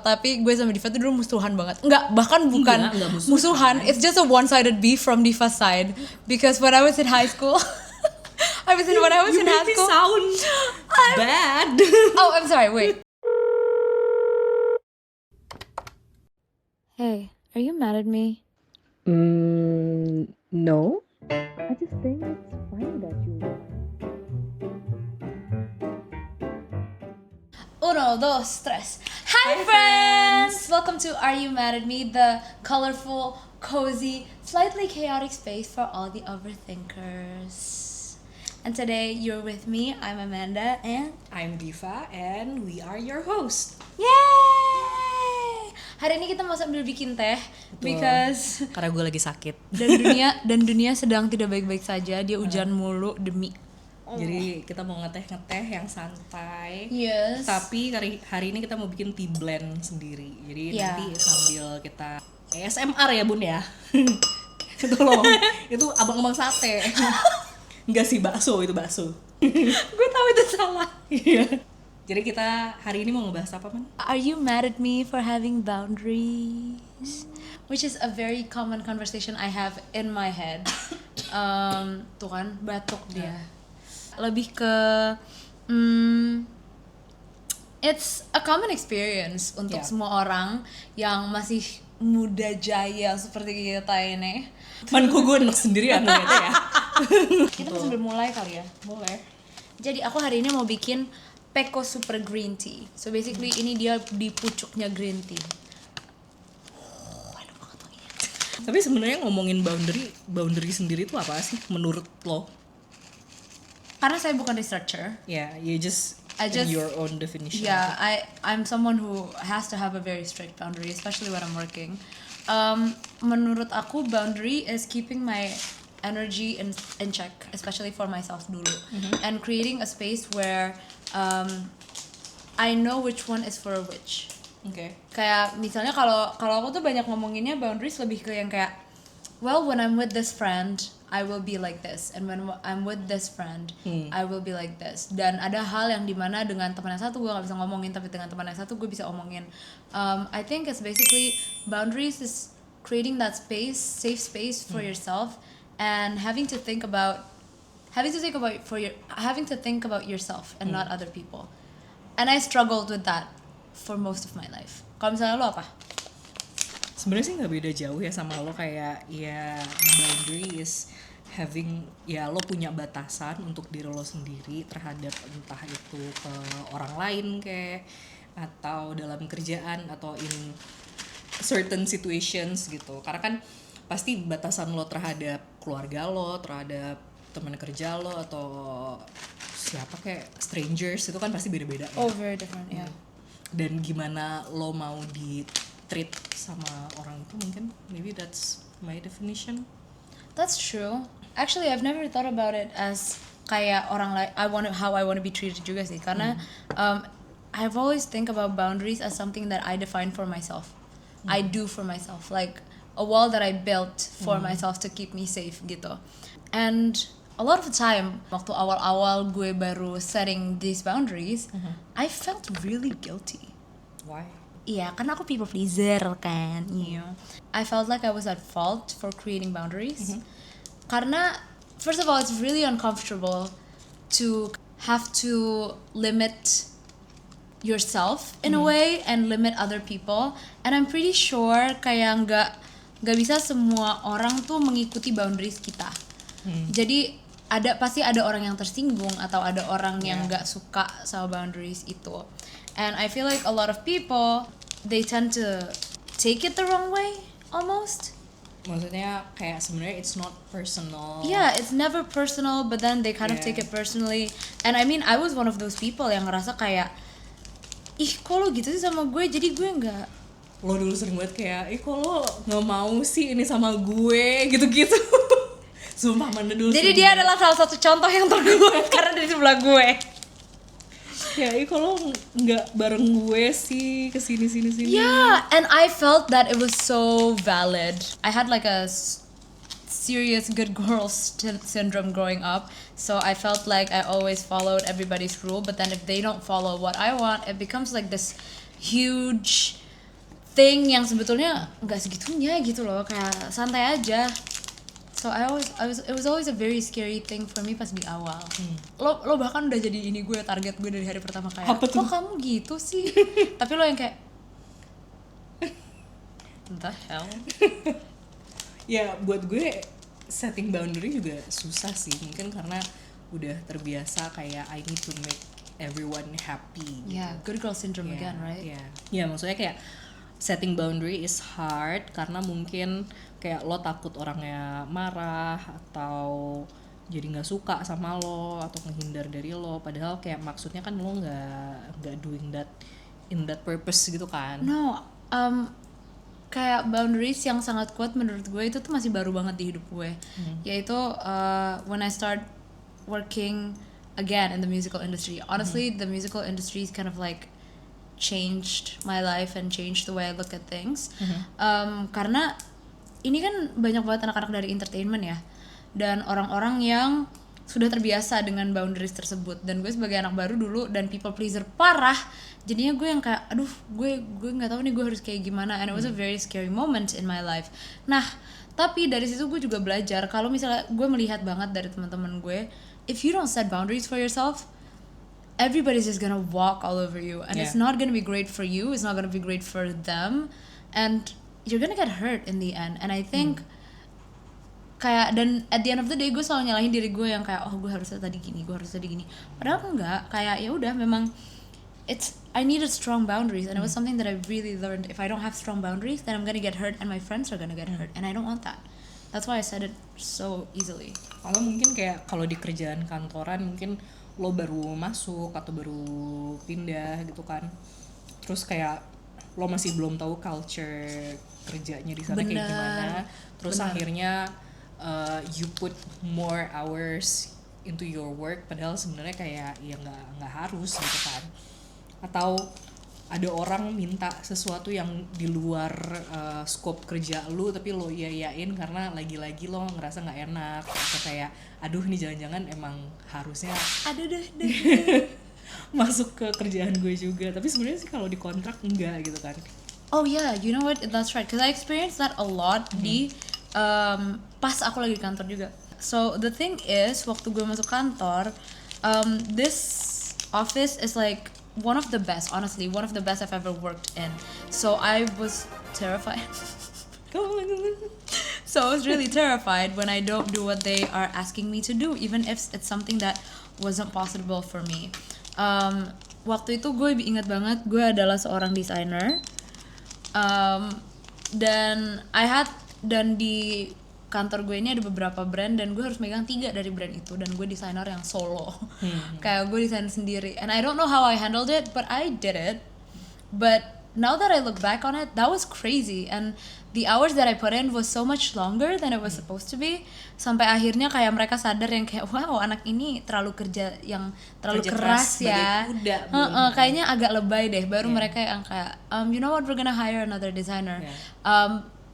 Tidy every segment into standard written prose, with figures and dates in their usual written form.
Tapi gue sama Diva tuh dulu musuhan banget. Enggak, bahkan bukan Enggak musuhan. It's just a one-sided beef from Diva's side. Because when I was in high school, when I was in high school, sound bad. oh, I'm sorry. Wait. Hey, are you mad at me? No. I just think it's funny that you. Uno, dos, tres. Hi, friends! Welcome to Are You Mad at Me? The colorful, cozy, slightly chaotic space for all the overthinkers. And today you're with me. I'm Amanda and I'm Diva and we are your host. yay! Hari ini kita mau sambil bikin teh because Karena gue lagi sakit. dan dunia sedang tidak baik-baik saja. Dia hujan mulu demi. Jadi kita mau ngeteh yang santai. Yes. Tapi hari ini kita mau bikin tea blend sendiri. Jadi nanti sambil kita ASMR ya bun ya. Itu loh, itu abang-abang sate. Enggak sih, bakso. Gue tahu itu salah. Iya. Jadi kita hari ini mau ngebahas apa, Man? Are you mad at me for having boundaries? Which is a very common conversation I have in my head. Tuh kan, batuk dia. Lebih ke it's a common experience untuk semua orang yang masih muda jaya seperti kita ini. Man, kok gue enak sendirian gitu ya? Kita sambil mulai kali ya? Boleh. Jadi aku hari ini mau bikin Peko Super Green Tea. So basically ini dia di pucuknya green tea. Enak banget wanginya. Tapi sebenarnya ngomongin boundary sendiri itu apa sih menurut lo? Karena saya bukan researcher. Yeah, you just in your own definition. Yeah, I'm someone who has to have a very strict boundary, especially when I'm working. Menurut aku boundary is keeping my energy in check, especially for myself dulu, and creating a space where I know which one is for which. Okay. Kayak misalnya kalau aku tuh banyak ngomonginnya boundaries lebih ke yang kayak, well, when I'm with this friend I will be like this, and when I'm with this friend I will be like this. Dan ada hal yang dimana dengan teman yang satu gue gak bisa ngomongin, tapi dengan teman yang satu gue bisa omongin. I think it's basically boundaries is creating that space, safe space for yourself, and having to think about yourself and not other people. And I struggled with that for most of my life. Kalau misalnya lo apa? Sebenarnya sih nggak beda jauh ya sama lo, kayak ya boundary is having, ya lo punya batasan untuk diri lo sendiri terhadap entah itu ke orang lain kayak, atau dalam kerjaan atau in certain situations gitu. Karena kan pasti batasan lo terhadap keluarga lo, terhadap teman kerja lo, atau siapa kayak strangers itu kan pasti beda-beda ya. Oh, very different, yeah. Dan gimana lo mau di treat sama orang itu, mungkin maybe that's my definition. That's true. Actually, I've never thought about it as kayak orang lain. How I want to be treated juga sih. Karena I've always think about boundaries as something that I define for myself. I do for myself, like a wall that I built for myself to keep me safe gitu. And a lot of the time, waktu awal-awal gue baru setting these boundaries, I felt really guilty. Why? Iya, karena aku people pleaser kan, I felt like I was at fault for creating boundaries. Karena first of all, it's really uncomfortable to have to limit yourself in a way and limit other people. And I'm pretty sure kayak nggak bisa semua orang tuh mengikuti boundaries kita. Jadi pasti ada orang yang tersinggung atau ada orang yang nggak suka sama boundaries itu. And I feel like a lot of people, they tend to take it the wrong way almost. Maksudnya kayak sebenarnya it's not personal. Yeah, it's never personal, but then they kind of take it personally. And I mean, I was one of those people yang ngerasa kayak, ih kok lo gitu sih sama gue, jadi gue nggak. Lo dulu sering banget kayak, ih kok lo nggak mau sih ini sama gue, gitu-gitu. Sumpah, Amanda dulu. Jadi dia adalah salah satu contoh yang terkuat karena di sebelah gue. Ya, kalau nggak bareng gue sih kesini. Yeah, and I felt that it was so valid. I had like a serious good girl syndrome growing up, so I felt like I always followed everybody's rule. But then if they don't follow what I want, it becomes like this huge thing yang sebetulnya nggak segitunya gitu loh, kayak santai aja. So it was always a very scary thing for me pas di awal. Lo bahkan udah jadi ini gue, target gue dari hari pertama, kayak Apa tuh? kok kamu gitu sih. Tapi lo yang kayak the hell. Ya buat gue setting boundary juga susah sih, mungkin karena udah terbiasa kayak I need to make everyone happy. Yeah, good girl syndrome again, right? Ya maksudnya kayak setting boundary is hard karena mungkin kayak lo takut orangnya marah atau jadi nggak suka sama lo atau menghindar dari lo, padahal kayak maksudnya kan lo nggak doing that in that purpose gitu kan. No, kayak boundaries yang sangat kuat menurut gue itu tuh masih baru banget di hidup gue. Yaitu when I start working again in the musical industry. Honestly, the musical industry is kind of like changed my life and changed the way I look at things. Karena ini kan banyak banget anak-anak dari entertainment ya, dan orang-orang yang sudah terbiasa dengan boundaries tersebut, dan gue sebagai anak baru dulu dan people pleaser parah, jadinya gue yang kayak aduh gue nggak tahu nih gue harus kayak gimana, and it was a very scary moment in my life. Nah tapi dari situ gue juga belajar kalau misalnya gue melihat banget dari teman-teman gue, if you don't set boundaries for yourself, everybody's just gonna walk all over you, and it's not gonna be great for you, it's not gonna be great for them, and you're gonna get hurt in the end. And I think kayak, dan at the end of the day gue selalu nyalahin diri gue yang kayak oh gue harusnya tadi gini, padahal enggak, kayak ya udah memang I needed strong boundaries, and it was something that I really learned. If I don't have strong boundaries, then I'm gonna get hurt and my friends are gonna get hurt, and I don't want that. That's why I said it so easily. Kalau mungkin kayak kalau di kerjaan kantoran mungkin lo baru masuk atau baru pindah gitu kan, terus kayak lo masih belum tahu culture kerjanya di sana kayak gimana, terus akhirnya you put more hours into your work, padahal sebenarnya kayak ya nggak harus gitu kan. Atau ada orang minta sesuatu yang di luar scope kerja lu tapi lo iyain karena lagi-lagi lo ngerasa nggak enak, atau kayak aduh nih jangan-jangan emang harusnya Aduh deh. masuk ke kerjaan gue juga, tapi sebenarnya sih kalau di kontrak enggak gitu kan. Oh yeah, you know what? That's right. Because I experienced that a lot di pas aku lagi di kantor juga. So the thing is, waktu gue masuk kantor, this office is like one of the best, honestly, one of the best I've ever worked in. So I was terrified. So I was really terrified when I don't do what they are asking me to do, even if it's something that wasn't possible for me. Waktu itu gue ingat banget, gue adalah seorang desainer, dan di kantor gue ini ada beberapa brand, dan gue harus megang 3 dari brand itu, dan gue desainer yang solo. Kayak gue desain sendiri, and I don't know how I handled it, but I did it. But now that I look back on it, that was crazy, and the hours that I put in was so much longer than it was supposed to be. Sampai akhirnya kayak mereka sadar yang kayak wow, anak ini terlalu kerja keras ya. Kayaknya agak lebay deh. Baru mereka yang kayak you know what, we're gonna hire another designer.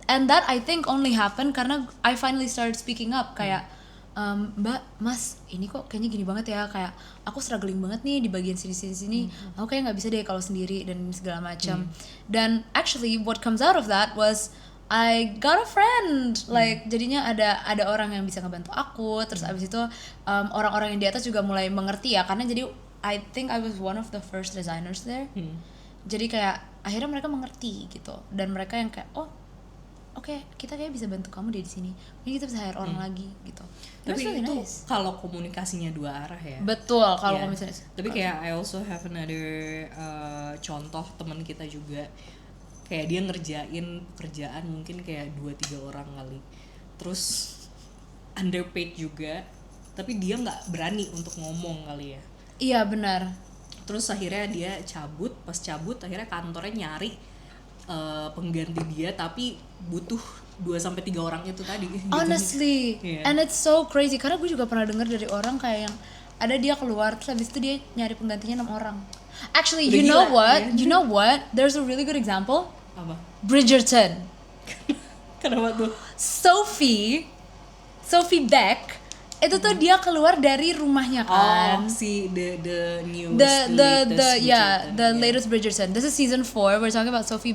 And that I think only happened karena I finally started speaking up, kayak Mbak, Mas, ini kok kayaknya gini banget ya, kayak aku struggling banget nih di bagian sini. Aku kayak nggak bisa deh kalau sendiri dan segala macam. Dan actually what comes out of that was I got a friend, like jadinya ada orang yang bisa ngebantu aku. Terus abis itu orang-orang yang di atas juga mulai mengerti ya, karena jadi I think I was one of the first designers there. Jadi kayak akhirnya mereka mengerti gitu, dan mereka yang kayak oh oke, kita kayak bisa bantu kamu di sini. Mungkin kita bisa hire orang lagi gitu. Tapi really itu nice. kalau komunikasinya 2 arah ya. Betul, kalau misalnya. Tapi kayak I also have another contoh teman kita juga, kayak dia ngerjain kerjaan mungkin kayak 2-3 orang kali, terus underpaid juga, tapi dia nggak berani untuk ngomong kali ya. Iya benar. Terus akhirnya dia cabut, pas cabut akhirnya kantornya nyari pengganti dia, tapi butuh 2-3 orang itu tadi. Honestly, and it's so crazy karena gue juga pernah dengar dari orang kayak yang ada dia keluar terus habis itu dia nyari penggantinya 6 orang. Actually, you know what? There's a really good example. Apa? Bridgerton. Kenapa tuh? Sophie Beck Itu tuh dia keluar dari rumahnya kan. si the newest, the latest Bridgerton. This is season 4. We're talking about Sophie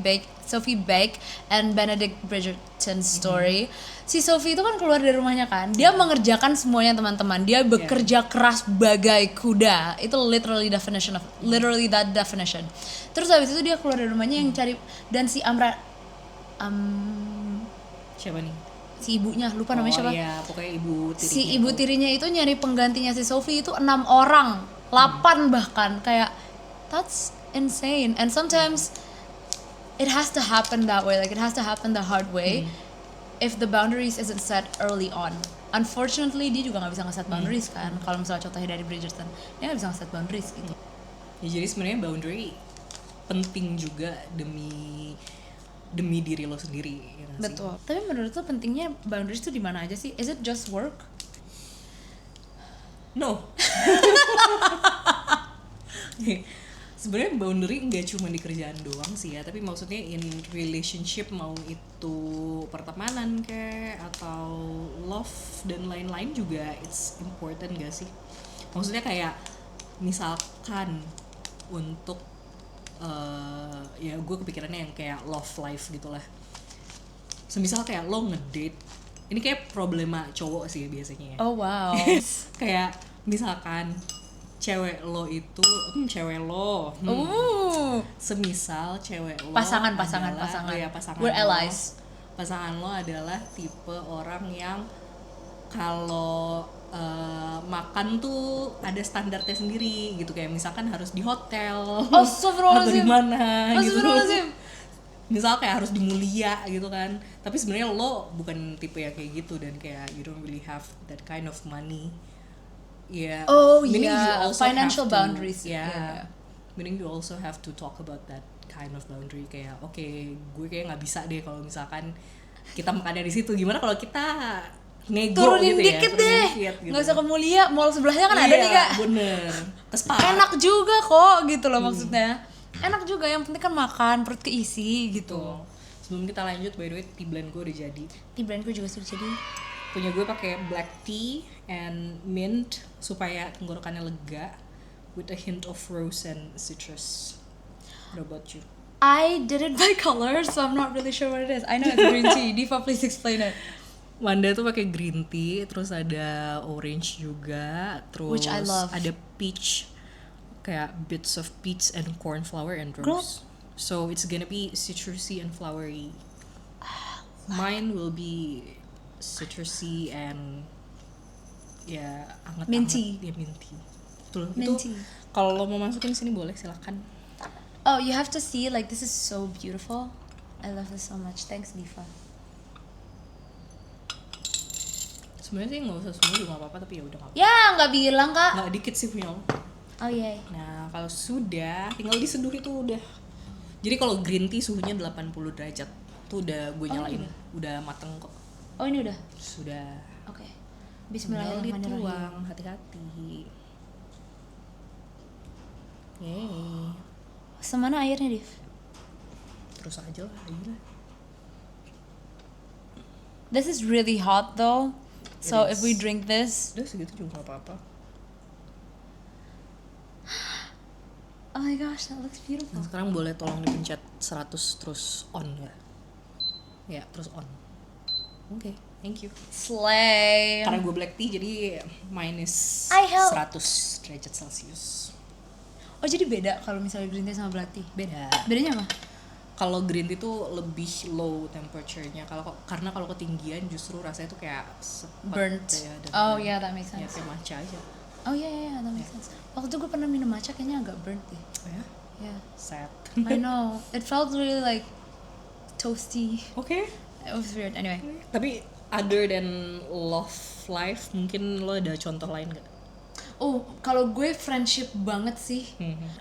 Beck and Benedict Bridgerton's story. Si Sophie itu kan keluar dari rumahnya kan. Dia mengerjakan semuanya teman-teman. Dia bekerja keras bagai kuda. Itu literally that definition. Terus habis itu dia keluar dari rumahnya yang cari, dan si siapa nih? Si ibunya, lupa namanya siapa. Iya, pokoknya ibu tirinya. Si ibu tirinya itu nyari penggantinya si Sophie itu 6 orang, 8 bahkan, kayak that's insane. And sometimes it has to happen that way, like it has to happen the hard way if the boundaries isn't set early on. Unfortunately dia juga nggak bisa nge-set boundaries kan. Kalau misalnya contohnya dari Bridgerton, dia nggak bisa nge-set boundaries gitu. Ya, jadi sebenarnya boundary penting juga demi diri lo sendiri, ya gak sih? Betul. Tapi menurut lo pentingnya boundaries tuh di mana aja sih? Is it just work? No. Sebenarnya boundary nggak cuma di kerjaan doang sih ya, tapi maksudnya in relationship, mau itu pertemanan kayak atau love dan lain-lain juga it's important gak sih? Maksudnya kayak misalkan untuk ya gue kepikirannya yang kayak love life gitulah. Semisal kayak lo ngedate, ini kayak problema cowok sih biasanya ya. Oh wow. Kayak misalkan cewek lo itu semisal cewek lo pasangan. ya, pasangan We're lo, allies. pasangan lo adalah tipe orang yang kalau makan tuh ada standarnya sendiri gitu, kayak misalkan harus di hotel atau di mana gitu. Misal kayak harus di Mulia gitu kan, tapi sebenarnya lo bukan tipe yang kayak gitu, dan kayak you don't really have that kind of money. Yeah. Meaning you also financial have to, boundaries. Yeah. Meaning you also have to talk about that kind of boundary, kayak okay, gue kayak nggak bisa deh kalau misalkan kita makannya di situ. Gimana kalau kita nego turunin gitu dikit deh, gitu. nggak usah ke Mulia, mall sebelahnya kan ada nih kak. Bener. Enak juga kok gitu loh maksudnya. Enak juga, yang penting kan makan, perut keisi gitu. Sebelum kita lanjut, by the way, tea blend gue udah jadi. Tea blend gue juga sudah jadi. Punya gue pakai black tea and mint supaya tenggorokannya lega, with a hint of rose and citrus. What about you? I did it by color, so I'm not really sure what it is. I know it's green tea. Diva, please explain it. Wanda tuh pakai green tea, terus ada orange juga, terus Which I love. ada peach, kayak bits of peach and cornflower and rose. Girl. So it's gonna be citrusy and flowery. Mine will be citrusy and ya anget-anget. Minty. Ya minty. Betul. Minty. Itu kalau lo mau masukin sini boleh, silakan. Oh, you have to see, like this is so beautiful. I love this so much. Thanks, Diva. Sebenarnya sih nggak usah semua juga nggak apa-apa, tapi ya udah nggak. Ya, nggak bilang kak. Nggak dikit sih punya lo. Oh iya. Nah kalau sudah tinggal diseduh itu udah. Jadi kalau green tea suhunya 80 derajat tuh udah gue nyalain, udah mateng kok. Oh ini udah. Sudah. Oke. Tinggal Bismillahirrahmanirrahim. dituang, hati-hati. Yeay. Semana airnya, Div? Terus aja lah, gila. This is really hot though. So It if is. we drink this, Udah segitu juga gak apa-apa. oh my gosh, that looks beautiful. Nah, sekarang boleh tolong dipencet 100 terus on ya. Ya, terus on. Oke, thank you. Slay. Karena gue black tea jadi minus I help. 100 derajat Celcius. Oh jadi beda kalau misalnya green tea sama black tea? Beda. Bedanya apa? Kalau green tea tuh lebih low temperature-nya. Karena kalau ketinggian justru rasanya tuh kayak sepet Burnt. ya, dan Oh yeah, that makes ya sense. kayak matcha aja. Oh yeah, that makes sense. Waktu itu gue pernah minum matcha kayaknya agak burnt deh. Oh ya? Yeah. Sad. I know. It felt really like toasty. Oke. It was weird. Anyway. Tapi other than love life, mungkin lo ada contoh lain gak? Oh, kalau gue friendship banget sih.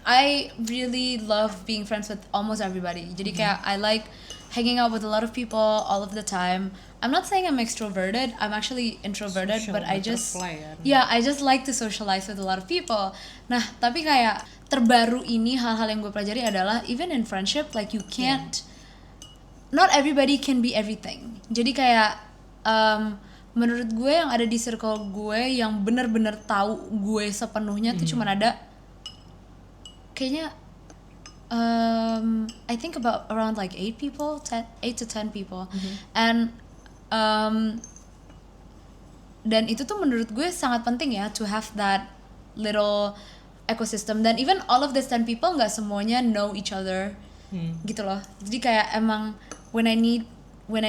I really love being friends with almost everybody. Jadi kayak I like hanging out with a lot of people all of the time. I'm not saying I'm extroverted. I'm actually introverted, Social but I just butterfly, I just like to socialize with a lot of people. Nah, tapi kayak terbaru ini hal-hal yang gue pelajari adalah even in friendship, like you can't not everybody can be everything. Jadi kayak menurut gue yang ada di circle gue yang bener-bener tahu gue sepenuhnya tuh cuman ada kayaknya I think about around like 8 to 10 people. And dan itu tuh menurut gue sangat penting ya to have that little ecosystem. Dan even all of these 10 people nggak semuanya know each other gitu loh. Jadi kayak emang when I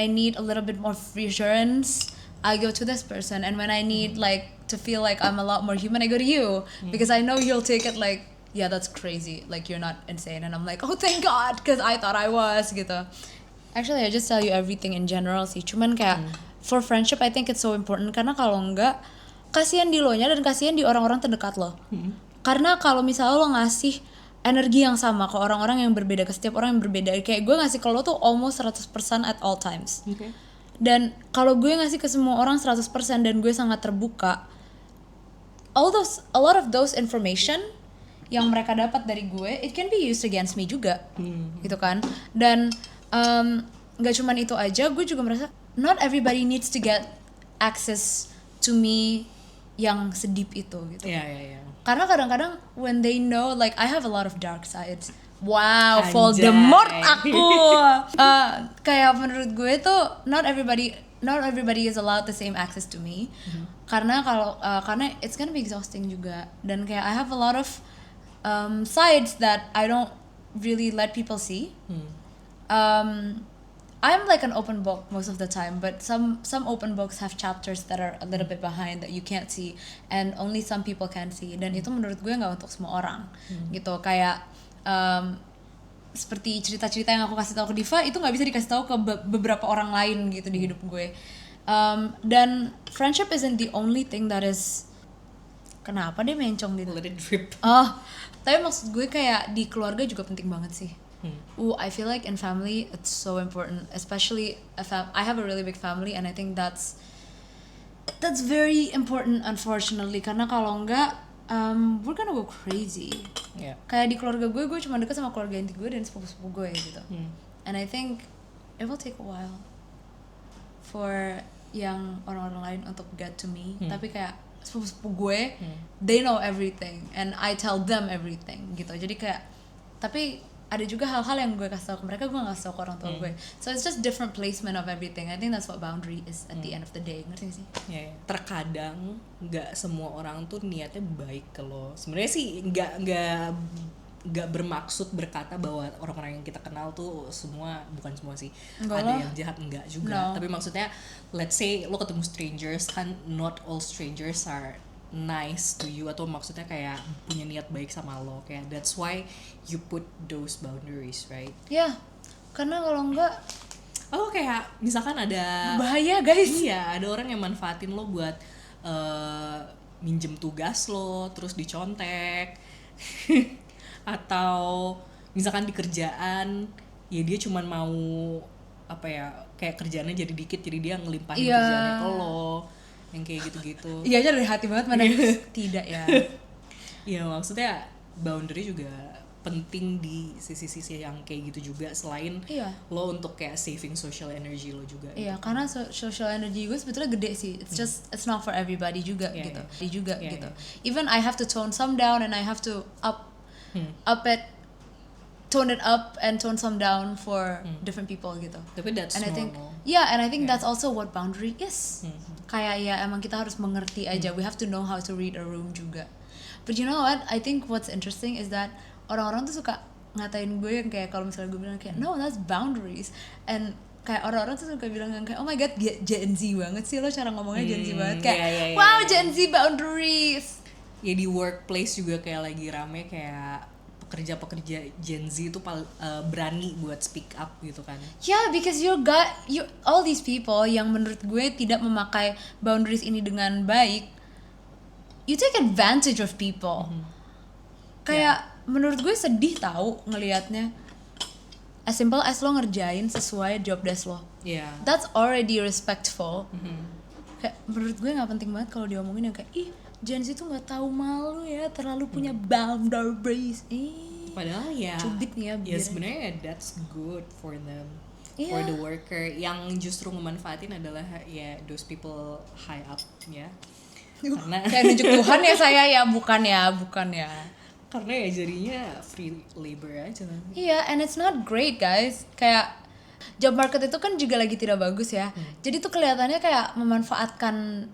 need a little bit more reassurance, I go to this person, and when I need like to feel like I'm a lot more human, I go to you because I know you'll take it like, yeah, that's crazy, like you're not insane, and I'm like, oh thank God, because I thought I was gitu. Actually, I just tell you everything in general sih. Cuman kayak for friendship, I think it's so important karena kalau enggak, kasihan di lo nya dan kasihan di orang-orang terdekat lo. Karena kalau misalnya lo ngasih energi yang sama ke orang-orang yang berbeda, ke setiap orang yang berbeda, kayak gue ngasih ke lo tuh almost 100% at all times. Dan kalau gue ngasih ke semua orang 100% dan gue sangat terbuka, a lot of those information yang mereka dapat dari gue, it can be used against me juga, gitu kan. Dan gak cuman itu aja, gue juga merasa not everybody needs to get access to me yang sedeep itu, gitu. Karena kadang-kadang when they know, like I have a lot of dark sides. Wow, Anjay. Voldemort aku. Kayak menurut gue tuh not everybody is allowed the same access to me. Karena karena it's gonna be exhausting juga. Dan kayak I have a lot of sides that I don't really let people see. I'm like an open book most of the time, but some open books have chapters that are a little bit behind that you can't see and only some people can see. Dan itu menurut gue nggak untuk semua orang, gitu. Kayak seperti cerita-cerita yang aku kasih tahu ke Diva itu nggak bisa dikasih tahu ke beberapa orang lain gitu di hidup gue. Dan friendship isn't the only thing that is. Kenapa dia mencong gitu? Let it drip. Tapi maksud gue kayak di keluarga juga penting banget sih. I feel like in family it's so important, especially I have a really big family, and I think that's very important unfortunately, karena kalau enggak we're gonna go crazy. Kayak di keluarga gue cuma deket sama keluarga inti gue dan sepupu-sepupu gue gitu. And I think it will take a while for yang orang-orang lain untuk get to me. Tapi kayak sepupu-sepupu gue, they know everything and I tell them everything gitu. Jadi kayak, tapi ada juga hal-hal yang gue kasih tau ke mereka, gue gak kasih tau ke orang tua gue. So it's just different placement of everything. I think that's what boundary is at the end of the day. Ngerti gak sih? Terkadang gak semua orang tuh niatnya baik ke lo. Sebenarnya sih gak bermaksud berkata bahwa orang-orang yang kita kenal tuh bukan semua sih. Ada yang jahat, enggak juga. Tapi maksudnya let's say lo ketemu strangers, kan not all strangers are nice to you, atau maksudnya kayak punya niat baik sama lo. Kayak that's why you put those boundaries, right? Karena kalau enggak kayak misalkan ada bahaya guys. Ada orang yang manfaatin lo buat minjem tugas lo terus dicontek. Atau misalkan di kerjaan dia cuman mau kayak kerjaannya jadi dikit, jadi dia ngelimpahin kerjaannya ke lo, yang kayak gitu-gitu. Iya aja dari hati banget mana. Tidak ya. Iya, maksudnya boundary juga penting di sisi-sisi yang kayak gitu juga, selain lo untuk kayak saving social energy lo juga. Gitu. Karena social energy gue sebetulnya gede sih. It's not for everybody juga gitu. Gitu. Even I have to tone some down and I have to tone it up and tone some down for different people gitu. Tapi that's normal. I think that's also what boundary is. Kayak emang kita harus mengerti aja. We have to know how to read a room juga. But you know what? I think what's interesting is that orang-orang tuh suka ngatain gue yang kayak kalau misalnya gue bilang kayak no, that's boundaries. And kayak orang-orang tuh suka bilang yang kayak oh my god, Gen Z banget sih lo cara ngomongnya Gen Z banget kayak wow, Gen Z boundaries. Di workplace juga kayak lagi rame kayak pekerja-pekerja Gen Z itu berani buat speak up gitu kan. Because all these people yang menurut gue tidak memakai boundaries ini dengan baik, you take advantage of people. Kayak menurut gue sedih tahu ngelihatnya. As simple as lo ngerjain sesuai job desk lo. That's already respectful. Kayak menurut gue nggak penting banget kalau diomongin yang kayak Gen Z tuh nggak tahu malu ya, terlalu punya boundaries. Padahal cubit nih ya sebenarnya that's good for them. for Iya. the worker. Yang justru memanfaatin adalah ya those people high up ya. Karena Kayak nunjuk Tuhan ya saya ya, bukan ya. karena ya jadinya free labor aja. Iya, and it's not great guys. Kayak job market itu kan juga lagi tidak bagus ya. Jadi tuh kelihatannya kayak memanfaatkan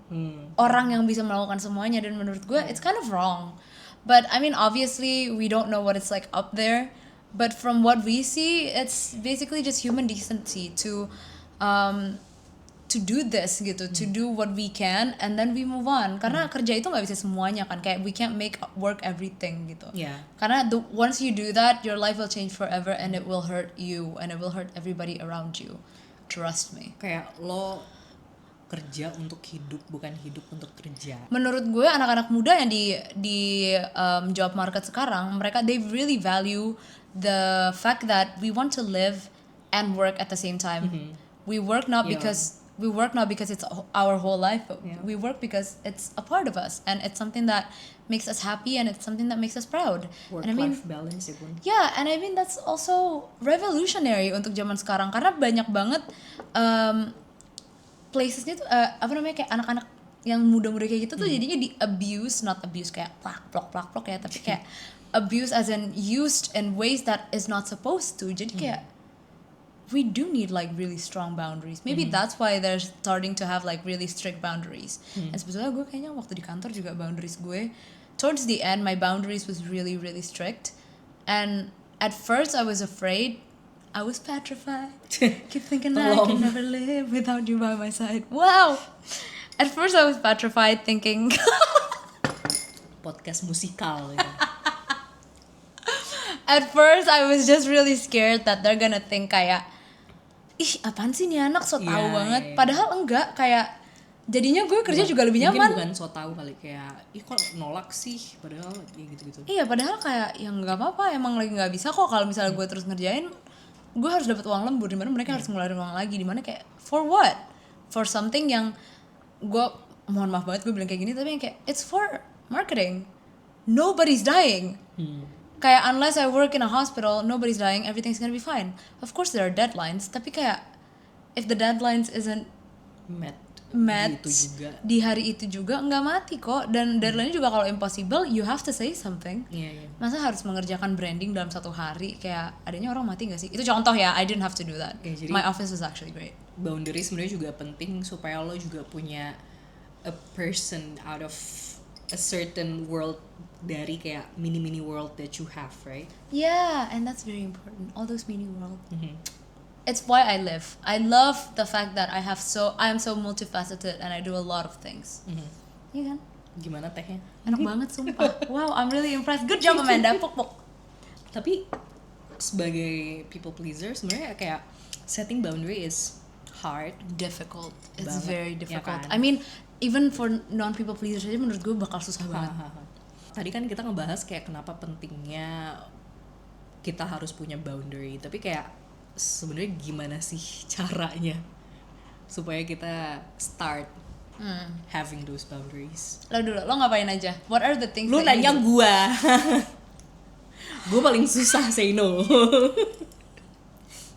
orang yang bisa melakukan semuanya, dan menurut gue it's kind of wrong. But I mean obviously we don't know what it's like up there. But from what we see, it's basically just human decency to do this gitu, to do what we can and then we move on. Karena kerja itu nggak bisa semuanya kan, kayak we can't make work everything gitu. Yeah. Karena once you do that, your life will change forever and it will hurt you and it will hurt everybody around you. Trust me. Kayak lo kerja untuk hidup, bukan hidup untuk kerja. Menurut gue anak-anak muda yang di job market sekarang, mereka they really value the fact that we want to live and work at the same time. We work not Yeah. because it's our whole life, but Yeah. we work because it's a part of us and it's something that makes us happy and it's something that makes us proud. And I mean, Work-life balance ya Bun. yeah, and I mean that's also revolutionary untuk zaman sekarang, karena banyak banget placesnya tuh kayak anak-anak yang muda-muda kayak gitu tuh jadinya di abuse, not abuse kayak plak ya, tapi kayak abuse as in used in ways that is not supposed to. Jadi kayak we do need like really strong boundaries. Maybe that's why they're starting to have like really strict boundaries. And sebetulnya gue kayaknya waktu di kantor juga boundaries gue, towards the end my boundaries was really really strict. And at first I was afraid, I was petrified. Keep thinking that I can never live without you by my side. Wow. At first I was petrified thinking Podcast musikal gitu. at first I was just really scared that they're gonna think kayak, ih apaan sih nih anak so tau Iya, banget. iya. Padahal enggak, kayak jadinya gue kerja juga lebih nyaman. Mungkin bukan so tau kali, kayak ih kok nolak sih, padahal ya gitu-gitu. Iya, padahal kayak ya nggak apa-apa, emang lagi nggak bisa kok kalau misalnya gue terus ngerjain, gue harus dapat uang lembur, dimana mereka harus ngeluarin uang lagi, dimana kayak for what? For something yang gue mohon maaf banget gue bilang kayak gini, tapi yang kayak it's for marketing. Nobody's dying. Kayak unless I work in a hospital, nobody's dying, everything's gonna be fine. Of course there are deadlines, tapi kayak if the deadlines isn't met Gitu juga. di hari itu juga nggak mati kok, dan deadline juga kalau impossible you have to say something. Iya. Masa harus mengerjakan branding dalam 1 hari, kayak adanya orang mati nggak sih? Itu contoh ya, I didn't have to do that. Oke, jadi- My office was actually great. Boundary sebenarnya juga penting supaya lo juga punya a person out of a certain world, dari kayak mini world that you have, right? Yeah, and that's very important. All those mini world. It's why I live. I love the fact that I am so multifaceted and I do a lot of things. Iya kan? Gimana tehnya? Enak banget sumpah. Wow, I'm really impressed. Good job Amanda. Puk. Tapi sebagai people pleaser sebenarnya kayak setting boundary is hard. Difficult. It's Banget, very ya difficult. kan? I mean, even for non people pleasers aja menurut gue bakal susah banget. Tadi kan kita ngebahas kayak kenapa pentingnya kita harus punya boundary, tapi kayak sebenarnya gimana sih caranya supaya kita start having those boundaries? Lo dulu, lo ngapain aja? What are the things Lu that you nanya do? gua. Gua paling susah say no.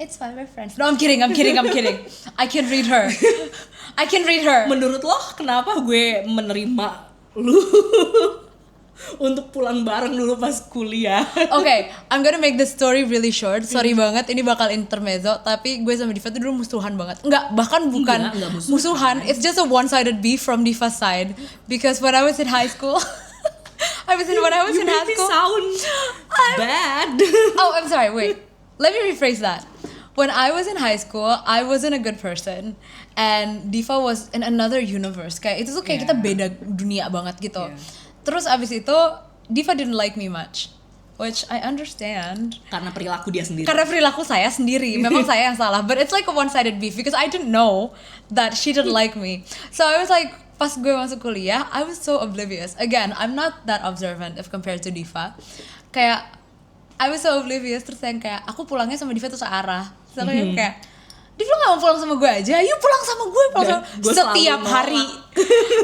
It's fine, we're friends. No, I'm kidding. I can read her. Menurut lo kenapa gue menerima lu untuk pulang bareng dulu pas kuliah? Okay, I'm gonna make this story really short. Sorry banget, ini bakal intermezzo. Tapi gue sama Diva tuh dulu musuhan banget. Bahkan bukan Enggak musuhan. It's just a one-sided beef from Diva's side. Because when I was in high school, when I was You in high make me school, sound bad. oh, I'm sorry. Wait, let me rephrase that. When I was in high school, I wasn't a good person, and Diva was in another universe. Kayak itu tuh kayak kita beda dunia banget gitu. Yeah. Terus abis itu Diva didn't like me much, which I understand. Karena perilaku dia sendiri. Karena perilaku saya sendiri, memang saya yang salah. But it's like a one-sided beef because I didn't know that she didn't like me. So I was like, pas gue masuk kuliah, I was so oblivious. Again, I'm not that observant if compared to Diva. Kayak I was so oblivious, terus yang kayak aku pulangnya sama Diva tuh searah. Selalu yang kayak, Diva gak mau pulang sama gue aja, yuk pulang sama gue. Gue Setiap selalu hari.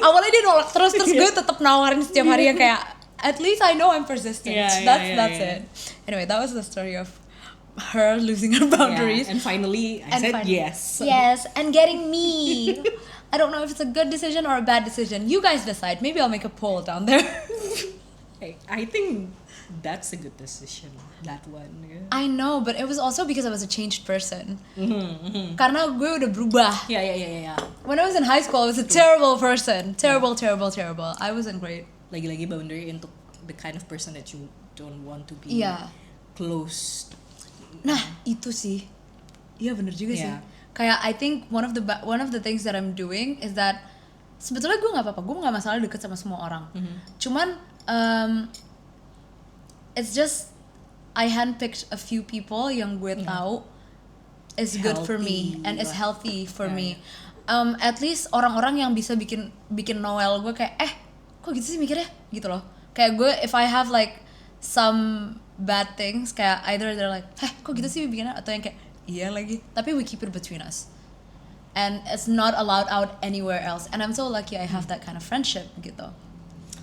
Awalnya dia nolak terus gue tetap nawarin setiap hari yang kayak, at least I know I'm persistent. Yeah, That's yeah. it. Anyway, that was the story of her losing her boundaries. Yeah, and finally I said yes. Yes, and getting me. I don't know if it's a good decision or a bad decision. You guys decide. Maybe I'll make a poll down there. I think that's a good decision, that one. Yeah. I know, but it was also because I was a changed person. Karena gue udah berubah. Yeah. When I was in high school, I was a terrible person. Terrible. I wasn't great. Lagi-lagi boundary untuk the kind of person that you don't want to be close. Nah, itu sih. Iya bener juga sih. Kayak I think one of the things that I'm doing is that sebetulnya gue nggak apa-apa, gue nggak masalah deket sama semua orang. Cuman it's just I handpicked a few people yang gue tahu is good for me and is healthy for me. At least orang-orang yang bisa bikin Noel gue kayak kok gitu sih mikirnya gitu loh. Kayak gue if I have like some bad things kayak either they're like kok gitu sih bikinnya, atau yang kayak iya lagi, tapi we keep it between us and it's not allowed out anywhere else, and I'm so lucky I have that kind of friendship gitu.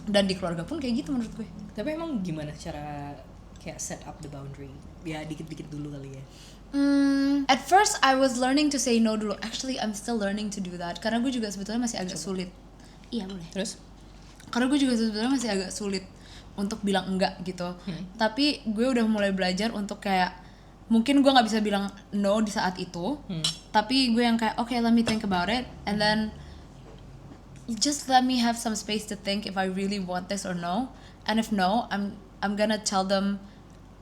Dan di keluarga pun kayak gitu menurut gue. Tapi emang gimana cara kayak set up the boundary? Ya dikit-dikit dulu kali ya. At first I was learning to say no dulu. Actually I'm still learning to do that karena gue juga sebetulnya masih agak sulit. Iya boleh. Terus? Karena gue juga sebetulnya masih agak sulit untuk bilang enggak gitu. Tapi gue udah mulai belajar untuk kayak mungkin gue nggak bisa bilang no di saat itu. Tapi gue yang kayak okay, let me think about it, and then just let me have some space to think if I really want this or no. And if no, I'm gonna tell them.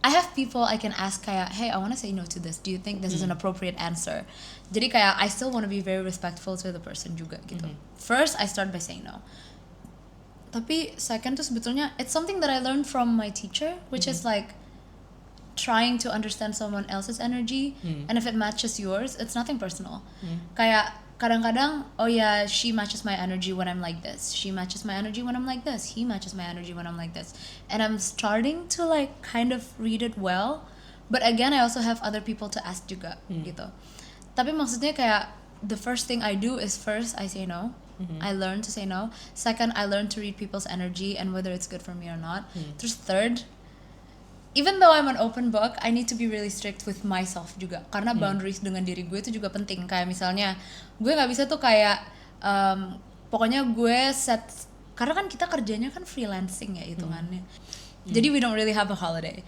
I have people I can ask kayak, hey, I want to say no to this. Do you think this is an appropriate answer? Jadi kayak I still want to be very respectful to the person juga gitu. First, I start by saying no. Tapi second tuh sebetulnya it's something that I learned from my teacher, which is like trying to understand someone else's energy, and if it matches yours, it's nothing personal. Kayak kadang-kadang, oh yeah, she matches my energy when I'm like this. She matches my energy when I'm like this. He matches my energy when I'm like this. And I'm starting to like kind of read it well. But again, I also have other people to ask juga gitu. Tapi maksudnya kayak the first thing I do is first I say no. I learn to say no. Second, I learn to read people's energy and whether it's good for me or not. Terus third, even though I'm an open book, I need to be really strict with myself juga. Karena boundaries dengan diri gue itu juga penting. Kayak misalnya, gue gak bisa tuh kayak, pokoknya gue set, karena kan kita kerjanya kan freelancing ya hitungannya. Jadi we don't really have a holiday.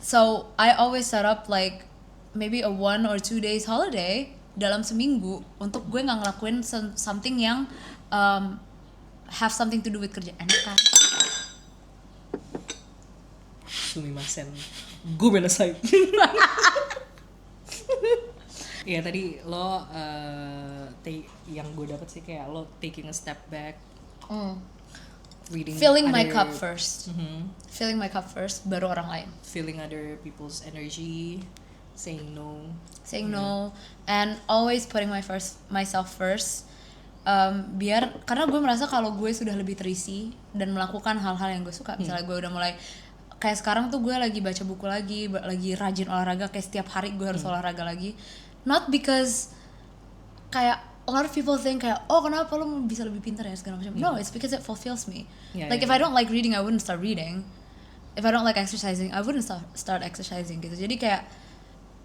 So I always set up like maybe a 1 or 2 days holiday dalam seminggu untuk gue gak ngelakuin something yang have something to do with kerja. Enak kan? Sumimasen, gomenasai. Ya tadi lo yang gue dapet sih kayak lo taking a step back, reading filling my cup first, filling my cup first, baru orang lain. Feeling other people's energy, saying no, and always putting myself first. Biar karena gue merasa kalau gue sudah lebih terisi dan melakukan hal-hal yang gue suka, misalnya gue udah mulai kayak sekarang tuh gue lagi baca buku lagi rajin olahraga, kayak setiap hari gue harus olahraga lagi. Not because kayak a lot of people think kayak oh kenapa lo bisa lebih pintar ya segala macam. No, it's because it fulfills me. If I don't like reading, I wouldn't start reading. If I don't like exercising, I wouldn't start exercising gitu. Jadi kayak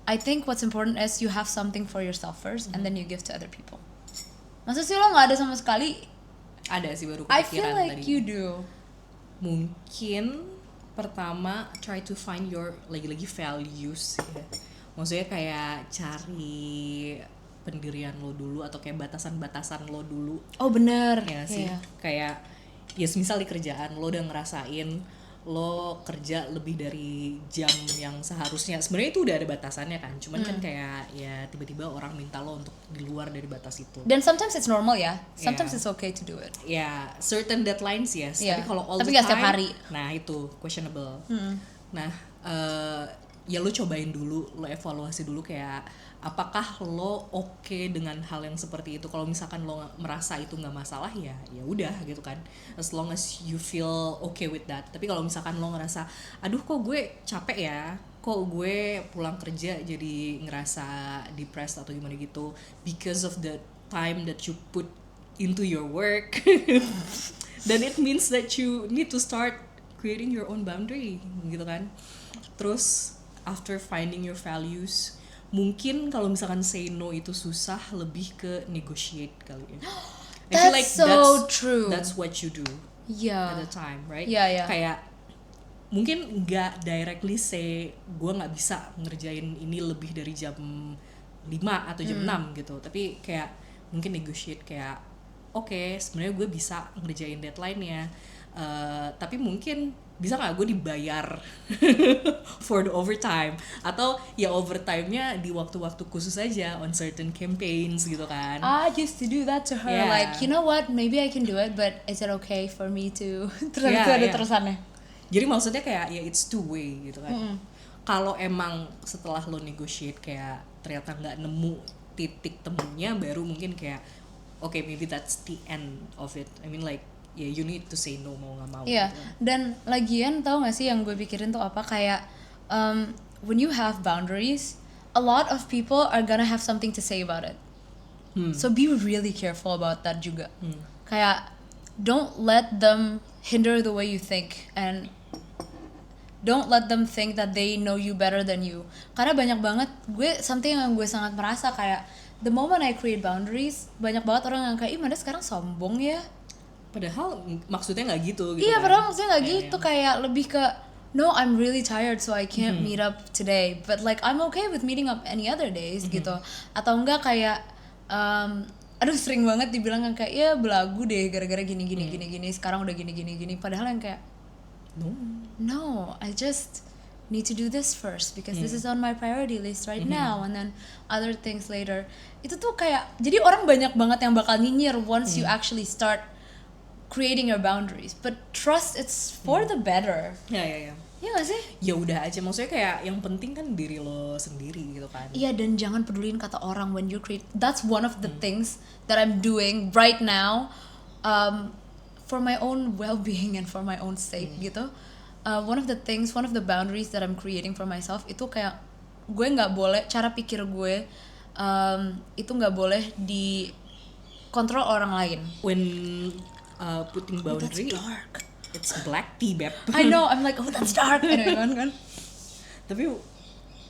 I think what's important is you have something for yourself first, and then you give to other people. Masa sih lo nggak ada sama sekali? Ada sih, baru kepikiran tadi. I feel like you do. Mungkin pertama try to find your lagi-lagi values ya. Maksudnya kayak cari pendirian lo dulu atau kayak batasan-batasan lo dulu. Oh bener ya sih. Kayak ya misal di kerjaan lo udah ngerasain lo kerja lebih dari jam yang seharusnya, sebenarnya itu udah ada batasannya kan, cuman kan kayak ya tiba-tiba orang minta lo untuk di luar dari batas itu. Dan sometimes it's normal ya, sometimes it's okay to do it. Ya, certain deadlines yes, tapi kalau all tapi the time, setiap hari. Nah itu questionable. Nah, ya lo cobain dulu, lo evaluasi dulu kayak apakah lo oke dengan hal yang seperti itu. Kalau misalkan lo merasa itu nggak masalah ya udah gitu kan, as long as you feel okay with that. Tapi kalau misalkan lo ngerasa aduh kok gue capek ya, kok gue pulang kerja jadi ngerasa depressed atau gimana gitu because of the time that you put into your work, then it means that you need to start creating your own boundary gitu kan. Terus after finding your values, mungkin kalau misalkan say no itu susah, lebih ke negotiate kali ya. I feel like so true. That's what you do Yeah. at the time, right? Yeah. Kayak mungkin nggak directly say gue nggak bisa ngerjain ini lebih dari jam 5 atau jam 6 gitu, tapi kayak mungkin negotiate kayak oke, sebenarnya gue bisa ngerjain deadline-nya, tapi mungkin bisa nggak gue dibayar for the overtime, atau ya overtime-nya di waktu-waktu khusus aja on certain campaigns gitu kan. I used to do that to her, like, you know what, maybe I can do it, but is it okay for me to terus ada terusannya. Jadi maksudnya kayak ya it's two way gitu kan. Kalau emang setelah lo negotiate kayak ternyata nggak nemu titik temunya, baru mungkin kayak okay, maybe that's the end of it. I mean like yeah, you need to say no mau nggak mau. Iya, gitu. dan lagian tau gak sih yang gue pikirin tuh apa, kayak when you have boundaries, a lot of people are gonna have something to say about it. So be really careful about that juga. Kayak don't let them hinder the way you think, and don't let them think that they know you better than you. Karena banyak banget, something yang gue sangat merasa kayak the moment I create boundaries, banyak banget orang yang kayak, ih Manda sekarang sombong ya. Padahal maksudnya nggak gitu. Iya, kan? padahal maksudnya nggak gitu. Kayak lebih ke, no, I'm really tired so I can't meet up today. But like I'm okay with meeting up any other days gitu. Atau enggak kayak, aduh sering banget dibilang yang kayak, ya belagu deh gara-gara gini. Sekarang udah gini. Padahal yang kayak, no, I just need to do this first because this is on my priority list right now, and then other things later. Itu tuh kayak, jadi orang banyak banget yang bakal nyinyir once you actually start creating your boundaries, but trust it's for the better. Ya. Iya gak sih? Ya udah aja, maksudnya kayak yang penting kan diri lo sendiri gitu kan. Iya, dan jangan pedulin kata orang when you create. That's one of the things that I'm doing right now, for my own well-being and for my own sake gitu. One of the boundaries that I'm creating for myself itu kayak gue nggak boleh, cara pikir gue itu nggak boleh dikontrol orang lain. When putting boundary, That's dark. It's black tea, beb. I know, I'm like, oh that's dark. Anyway, kan. Tapi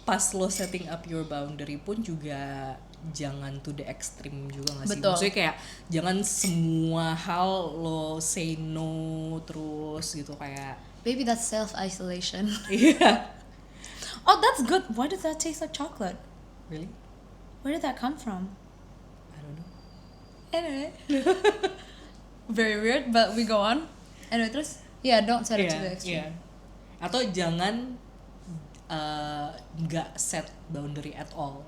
pas lo setting up your boundary pun juga jangan to the extreme juga gak sih? Betul. Maksudnya kayak jangan semua hal lo say no terus gitu kayak. Maybe that's self-isolation. Iya. Oh, that's good. Why does that taste like chocolate? Really? Where did that come from? I don't know. Anyway. Very weird, but we go on. Anyway, terus, don't set it to the extreme. Atau jangan nggak set boundary at all.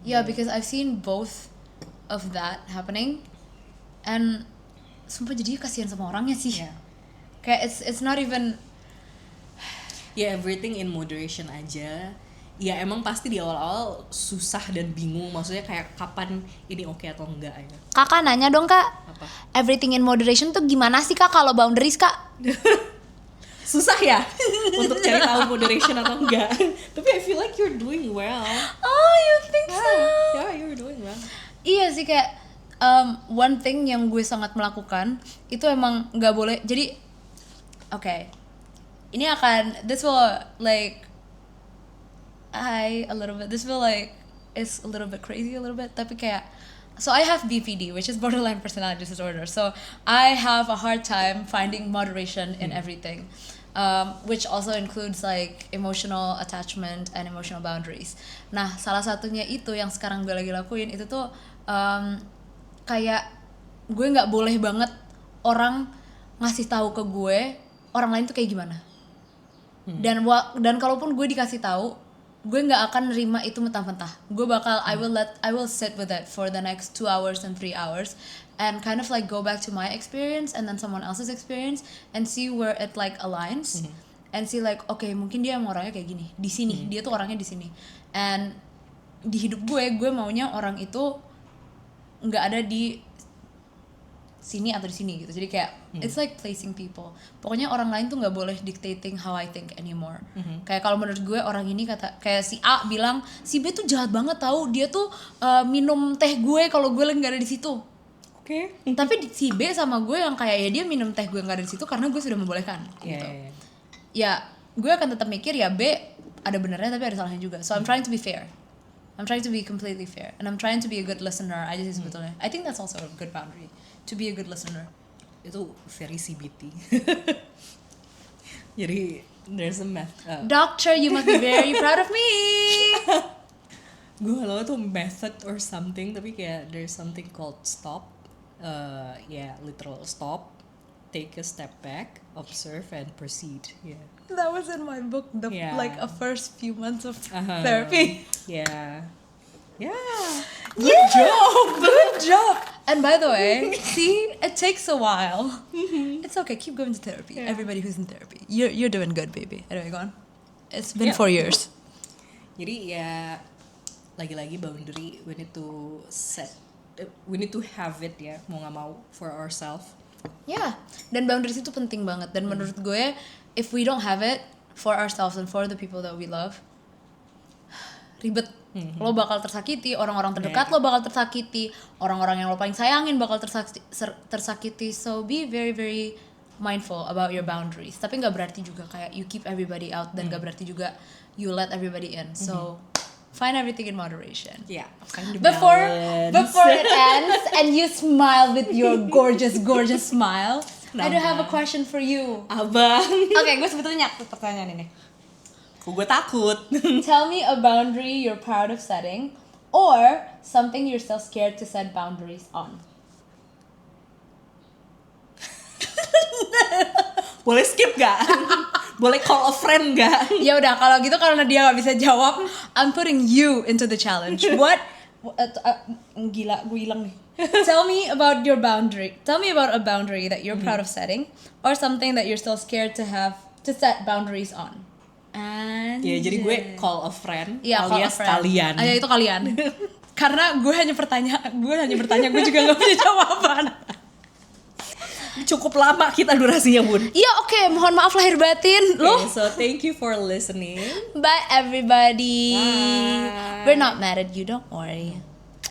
Yeah, because I've seen both of that happening, and sumpah jadi kasihan sama orangnya sih. Yeah. Kayak it's not even. Ya, everything in moderation aja. Ya emang pasti di awal-awal susah dan bingung, maksudnya kayak kapan ini oke atau enggak ya. Kakak nanya dong kak, Apa? everything in moderation tuh gimana sih kak kalau boundaries kak? Susah ya untuk cari tahu moderation atau enggak. Tapi I feel like you're doing well. Oh, you think so? Yeah, you're doing well. Iya sih, kayak one thing yang gue sangat melakukan itu emang nggak boleh. Jadi, okay, ini akan this will like it's a little bit crazy a little bit, tapi kayak, so I have BPD, which is borderline personality disorder, so I have a hard time finding moderation in everything, which also includes like emotional attachment and emotional boundaries. Nah, salah satunya itu yang sekarang gue lagi lakuin itu tuh kayak gue nggak boleh banget orang ngasih tahu ke gue orang lain tuh kayak gimana. Dan kalaupun gue dikasih tahu, gue nggak akan nerima itu mentah-mentah. Gue bakal I will sit with it for the next 2 hours and 3 hours and kind of like go back to my experience and then someone else's experience and see where it like aligns and see like okay, mungkin dia emang orangnya kayak gini di sini, dia tuh orangnya di sini, and di hidup gue maunya orang itu nggak ada di sini atau di sini gitu. Jadi kayak it's like placing people. Pokoknya orang lain tuh nggak boleh dictating how I think anymore. Kayak kalau menurut gue orang ini kayak si A bilang si B tuh jahat banget tahu, dia tuh minum teh gue kalau gue lagi nggak ada di situ. Oke. Tapi si B sama gue yang kayak ya dia minum teh gue nggak ada di situ karena gue sudah membolehkan. Gitu. Ya gue akan tetap mikir ya B ada benernya tapi ada salahnya juga. So I'm trying to be fair. I'm trying to be completely fair, and I'm trying to be a good listener aja sih sebetulnya. I think that's also a good boundary, to be a good listener. Itu very CBT. Jadi there's a Doctor, you must be very proud of me. gue lo tuh method or something, tapi kayak there's something called stop. Literal stop, take a step back, observe and proceed. Yeah. That was in my book, Yeah. like a first few months of therapy. Yeah. Good job. Good job. And by the way, see, it takes a while. It's okay. Keep going to therapy. Yeah. Everybody who's in therapy, you're doing good, baby. Anyway, go on. It's been Yeah. 4 years. Jadi ya lagi-lagi boundary we need to set, we need to have it ya, mau nggak mau, for ourselves. Yeah. Dan boundaries itu penting banget. Dan menurut gue, if we don't have it for ourselves and for the people that we love, ribet. Lo bakal tersakiti, orang-orang terdekat lo bakal tersakiti, orang-orang yang lo paling sayangin bakal tersakiti. So be very very mindful about your boundaries. Tapi nggak berarti juga kayak you keep everybody out, dan nggak berarti juga you let everybody in. So find everything in moderation. Yeah, find the Before balance. it ends and you smile with your gorgeous smile, I do have a question for you. Abang. Oke, gue sebetulnya nyatet pertanyaan ini. Gue takut. Tell me a boundary you're proud of setting, or something you're still scared to set boundaries on. Boleh skip gak? Boleh call a friend gak? Ya udah, kalau gitu karena dia nggak bisa jawab, I'm putting you into the challenge. Gila, gue hilang nih. Tell me about your boundary. Tell me about a boundary that you're proud of setting, or something that you're still scared to set boundaries on. And Ya jadi gue call a friend, Iya, call a alias friend. kalian. Ya itu kalian. Karena gue hanya bertanya, gue juga nggak punya jawaban. Cukup lama kita durasinya, Bun. Iya, oke, mohon maaf lahir batin. Okay, so thank you for listening. Bye everybody. Bye. We're not mad at you, don't worry.